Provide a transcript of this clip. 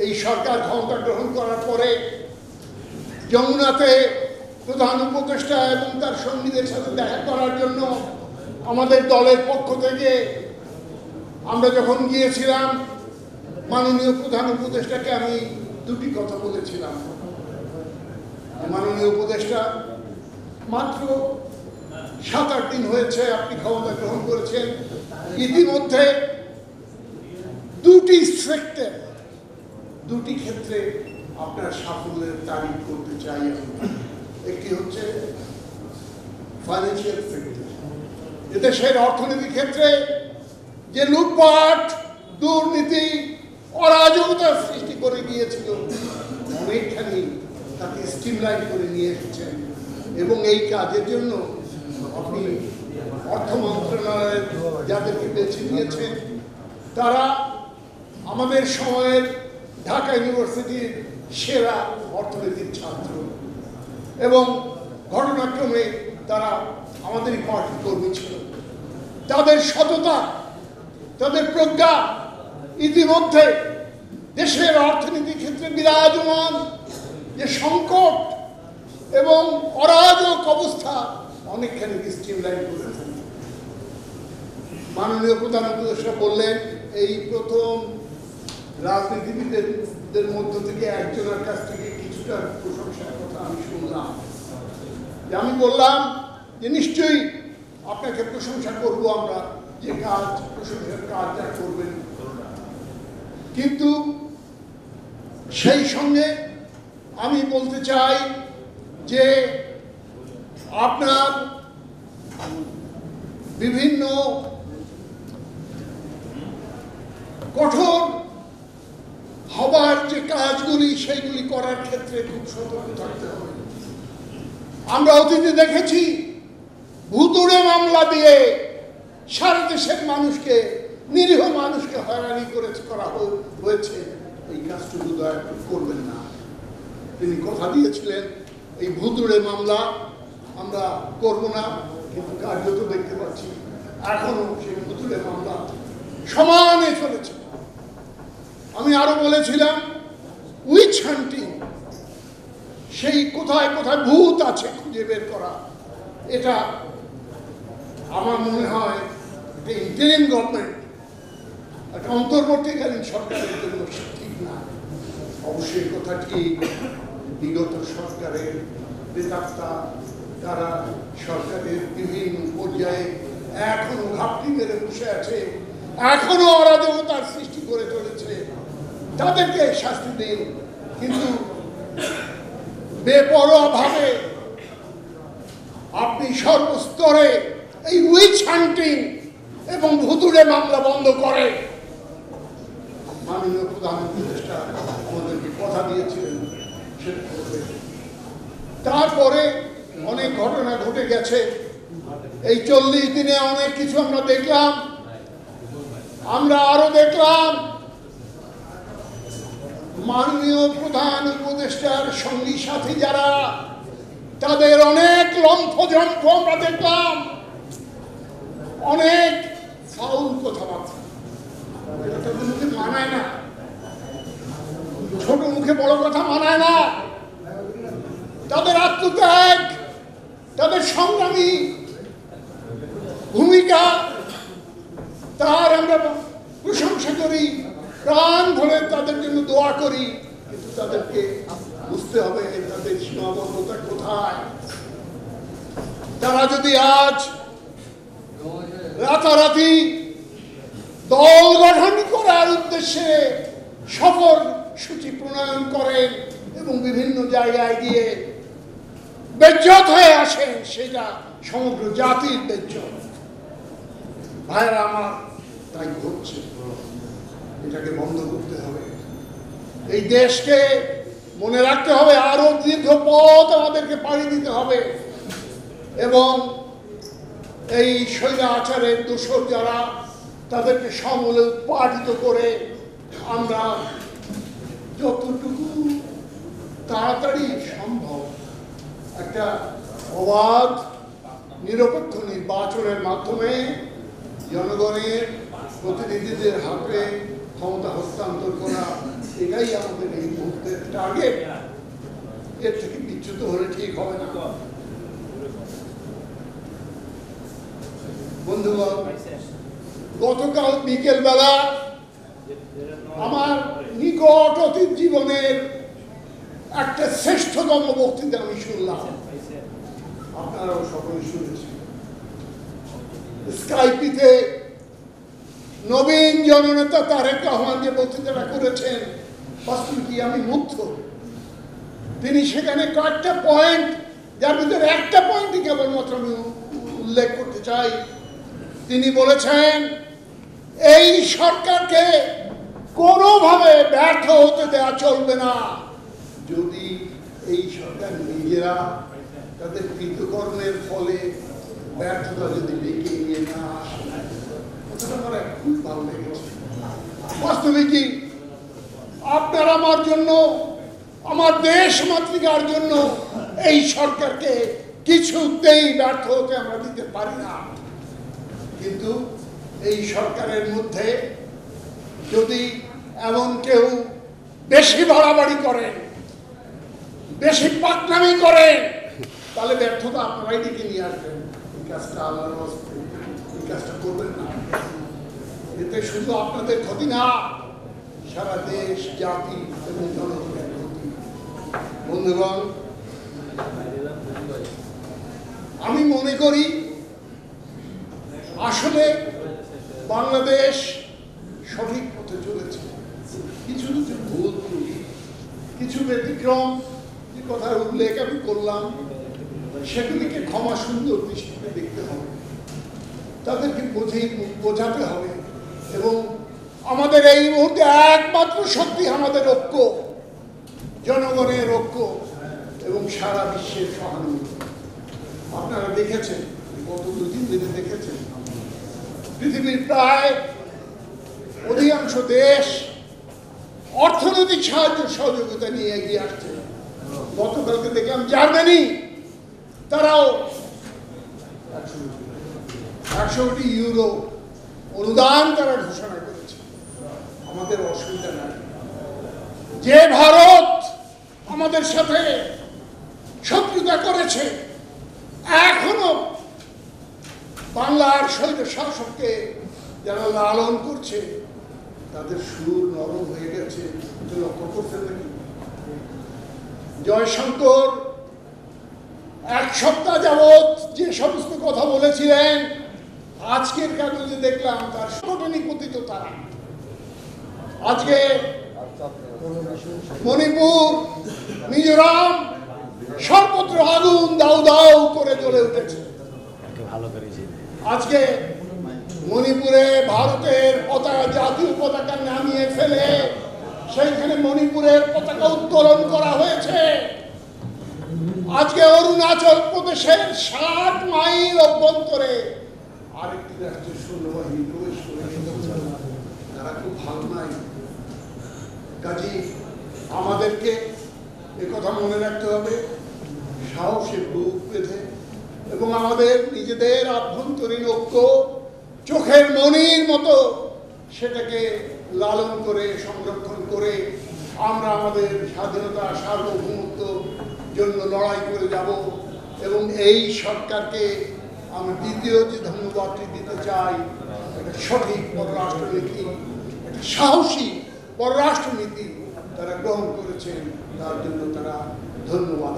এই সরকার ক্ষমতা গ্রহণ করার পরে যমুনাতে প্রধান উপদেষ্টা এবং তার সঙ্গীদের সাথে দেখা করার জন্য আমাদের দলের পক্ষ থেকে আমরা যখন গিয়েছিলাম, মাননীয় প্রধান উপদেষ্টাকে আমি দুটি কথা বলেছিলাম। মাননীয় উপদেষ্টা, মাত্র 7-8 দিন হয়েছে আপনি ক্ষমতা গ্রহণ করেছেন, ইতিমধ্যে দুটি ক্ষেত্রে আপনার সাফল্যের তারিফ করতে চাই আমি। একটি হচ্ছে ফাইন্যান্সিয়াল সেক্টর, এদেশের অর্থনীতির ক্ষেত্রে যে লুটপাট, দুর্নীতি, অরাজকতা সৃষ্টি করে গিয়েছিল, অনেকখানি তাকে স্ট্রিমলাইন করে নিয়ে এসেছেন এবং এই কাজের জন্য আপনি অর্থ মন্ত্রণালয়ের যাদেরকে বেছে নিয়েছেন তারা আমাদের সময়ের ঢাকা ইউনিভার্সিটির সেরা অর্থনীতির ছাত্র এবং ঘটনাক্রমে তারা আমাদের পার্টির কর্মী ছিল। তাদের সততা, তাদের প্রজ্ঞা ইতিমধ্যে দেশের অর্থনীতির ক্ষেত্রে বিরাজমান যে সংকট এবং অরাজক অবস্থা অনেকখানি স্ট্রিমলাইন করেছেন। মাননীয় প্রধান উপদেষ্টা বললেন, এই প্রথম রাজনীতিবিদদের মধ্য থেকে একজনের কাছ থেকে কিছুটা প্রশংসার কথা আমি শুনলাম। আমি বললাম যে নিশ্চয়ই আপনাকে প্রশংসা করব আমরা, যে কাজ প্রশংসার কাজ যা করবেন, কিন্তু সেই সঙ্গে আমি বলতে চাই যে আপনার বিভিন্ন কঠোর হবার যে কাজগুলি সেইগুলি করার ক্ষেত্রে খুব সতর্ক থাকতে হবে। আমরা অতীতে দেখেছি ভুতুড়ে মামলা দিয়ে সারা দেশের মানুষকে, নিরীহ মানুষকে হয়রানি করা হয়েছে। এই কাজটুকু দয়া করবেন না। তিনি কথা দিয়েছিলেন এই ভুতুড়ে মামলা আমরা করব না, কিন্তু কার্যত দেখতে পাচ্ছি এখনো সেই ভুতুড়ে মামলা সমানে চলেছে। আমি আরো বলেছিলাম উইচ হান্টিং, সেই কোথায় কোথায় ভূত আছে খুঁজে বের করা, এটা আমার মনে হয় একটা ইন্টারিম গভর্নমেন্ট, একটা অন্তর্বর্তীকালীন সরকারের জন্য ঠিক না। অবশ্যই কথা ঠিক, বিগত সরকারের নেতা তারা সরকারের বিভিন্ন পর্যায়ে এখনো ঘাপটি মেরে বসে আছে, এখনো অরাজকতার সৃষ্টি করে চলেছে, তাদেরকে শাস্তি দিন। কিন্তু বেপরোয়া ভাবে আপনি সর্বস্তরে এই উইচ হান্টিং এবং ভুতুড়ে মামলা বন্ধ করে মাননীয় প্রধান উপদেষ্টা আমাদেরকে কথা দিয়েছিলেন সেটা করবে। তারপরে অনেক ঘটনা ঘটে গেছে। এই 40 দিনে অনেক কিছু আমরা দেখলাম। আমরা আরো দেখলাম মাননীয় প্রধান উপদেষ্টার সঙ্গী সাথী যারা, তাদের অনেক লম্ফঝম্প আমরা দেখলাম, অনেক ফাউল কথাবার্তা, তাদের মুখে মানায় না, ছোট মুখে বড় কথা মানায় না। তাদের আত্মত্যাগ, তাদের সংগ্রামী ভূমিকা, তার আমরা প্রশংসা করি, প্রাণ ভরে তাদের জন্য দোয়া করি, কিন্তু তাদেরকে বুঝতে হবে তাদের সীমাবদ্ধতা কোথায়। তারা যদি আজ রাতারাতি দল গঠন করার উদ্দেশ্যে সফর সূচি প্রণয়ন করেন এবং বিভিন্ন জায়গায় গিয়ে বেজ্জত হয়ে আসেন, সেটা সমগ্র জাতির বেজ্জত। ভাইরা আমার, তাই ঘটছে, এটাকে বন্ধ করতে হবে। এই দেশকে মনে রাখতে হবে, আরো দীর্ঘ পথ আমাদেরকে পাড়ি দিতে হবে এবং এই স্বৈরাচারের দোষর যারা, তাদেরকে সমূলে উৎপাটিত করে আমরা যতটুকু তাড়াতাড়ি সম্ভব একটা অবাধ নিরপেক্ষ নির্বাচনের মাধ্যমে জনগণের প্রতিনিধিদের হাতে ক্ষমতা হস্তান্তর করা এটাই আমাদের এই মুহূর্তের টার্গেট। এর থেকে বিচ্যুত হলে ঠিক হবে না। বন্ধুগণ, গতকাল বিকেল বেলা আমার নিকট অতীত জীবনের একটা শ্রেষ্ঠতম বক্তৃতা আমি শুনলাম, আপনারাও সকলে শুনেছেন। স্কাইপিতে নবীন জননেতা তারেক রহমান যে বক্তৃতাটা করেছেন, বাস্তবে কি আমি মুগ্ধ। তিনি সেখানে কয়েকটা পয়েন্ট, যার ভিতরে একটা পয়েন্টই কেবলমাত্র আমি উল্লেখ করতে চাই। তিনি বলেছেন এই সরকারকে কোনোভাবে ব্যর্থ হতে দেওয়া চলবে না যদি এই সরকার নিজেরা তাদের কৃতকর্মের ফলে ব্যর্থতা যদি ডেকে নিয়ে না আসে। কথাটা আমার খুব ভালো লেগেছে। বাস্তবে কি আপনার আমার জন্য, আমার দেশ মাতৃকার জন্য এই সরকারকে কিছুতেই ব্যর্থ হতে আমরা দিতে পারি না। কিন্তু এই সরকারের মধ্যে যদি এমন কেউ বেশি বাড়াবাড়ি করেন, বেশি পাকনামি করেন, তাহলে ব্যর্থতা আপনারাই ডেকে নিয়ে আসবেন। এই কাজটা আল্লাহর হস্তে, এই কাজটা করবেন না। এতে শুধু আপনাদের ক্ষতি না, সারা দেশ, জাতি এবং জনগণের ক্ষতি। বন্ধুগণ, আমি মনে করি আসলে বাংলাদেশ সঠিক পথে চলেছে। কিছু কিছু ভুল ত্রুটি, কিছু ব্যতিক্রম যে কথার উল্লেখ আমি করলাম, সেগুলিকে ক্ষমা সুন্দর দৃষ্টিতে দেখতে হবে, তাদেরকে বোঝাতে হবে। এবং আমাদের এই মুহূর্তে একমাত্র শক্তি আমাদের ঐক্য, জনগণের ঐক্য এবং সারা বিশ্বের সহানুভূতি। আপনারা দেখেছেন, গত 2-3 দিনে দেখেছেন, পৃথিবীর প্রায় অধিকাংশ দেশ অর্থনৈতিক সাহায্য সহযোগিতা নিয়ে এগিয়ে আসছে। গতকালকে দেখলাম জার্মানি, তারাও 100 কোটি ইউরো অনুদান তারা ঘোষণা করেছে। আমাদের অসুবিধা নাই। যে ভারত আমাদের সাথে শত্রুতা করেছে, এখনো বাংলার স্বৈর শাসককে যারা লালন করছে, তাদের সুর নরম হয়ে গেছে। লক্ষ্য করছেন নাকি? জয়শঙ্কর 1 সপ্তাহ যাবৎ যে সমস্ত কথা বলেছিলেন, আজকের কাগজে দেখলাম তার সাংগঠনিক পতিত তারা। আজকে মণিপুর, মিজোরাম সর্বত্র আগুন দাউ দাউ করে জ্বলে উঠেছে। আজকে মণিপুরে ভারতের পতাকা, জাতীয় পতাকা নামিয়ে ফেলে সেইখানে মণিপুরের পতাকা উত্তোলন করা হয়েছে। আজকে অরুণাচল প্রদেশের 60 মাইল অভ্যন্তরে আরেকটি রাষ্ট্রের সৈন্যবাহিনী প্রবেশ করে। তারা খুব ভালো নাই। কাজী আমাদেরকে কথা মনে রাখতে হবে, সাহসে বুক বেঁধে এবং আমাদের নিজেদের আভ্যন্তরীণ ঐক্য চোখের মনির মতো সেটাকে লালন করে, সংরক্ষণ করে আমরা আমাদের স্বাধীনতা, সার্বভৌমত্ব জন্য লড়াই করে যাব। এবং এই সরকারকে আমি দ্বিতীয় যে ধন্যবাদটি দিতে চাই, একটা সঠিক পররাষ্ট্রনীতি, একটা সাহসী পররাষ্ট্রনীতি তারা গ্রহণ করেছেন, তার জন্য তারা ধন্যবাদ।